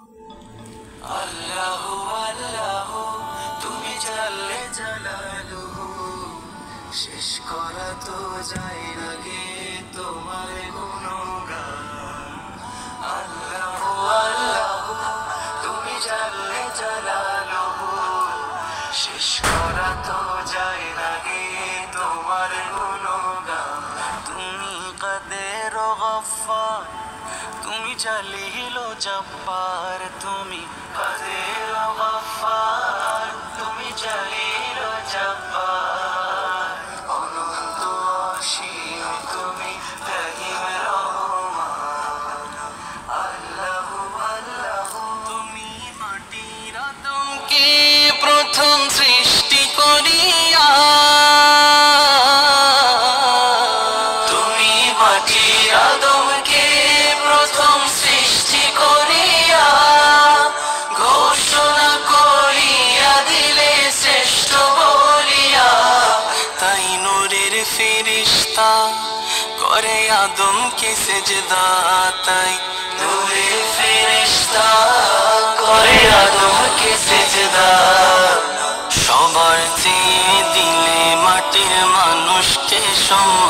আল্লাহু আল্লাহু তুমি জাল্লে জালালুহু, শেষ করা তো যায় না গে তোমার গুণগান। আল্লাহু আল্লাহু তুমি জাল্লে জালালুহু, শেষ করা তো যায় না গে তোমার গুণগান। তুমি কাদের ও গফফার, তুমি জালিল ও জব্বার, তুমি কাদের ও গফফার, তুমি জালিল ও জব্বার। অনন্ত অসীম তুমি রহিম রহমান। আল্লাহু আল্লাহু তুমি মাটির আদমকে প্রথম সৃষ্টি করিয়া, তুমি মাটির আদমকে প্রথম সৃষ্টি করিয়া ঘোষণা করিয়া দিলে শ্রেষ্ঠ বলিয়া। তাই নূরের ফেরেশতা করে আদমকে সেজদা, তাই নূরের ফেরেশতা করে আদমকে সেজদা। সবার চেয়ে দিলে মাটির মানুষকে সম্মান।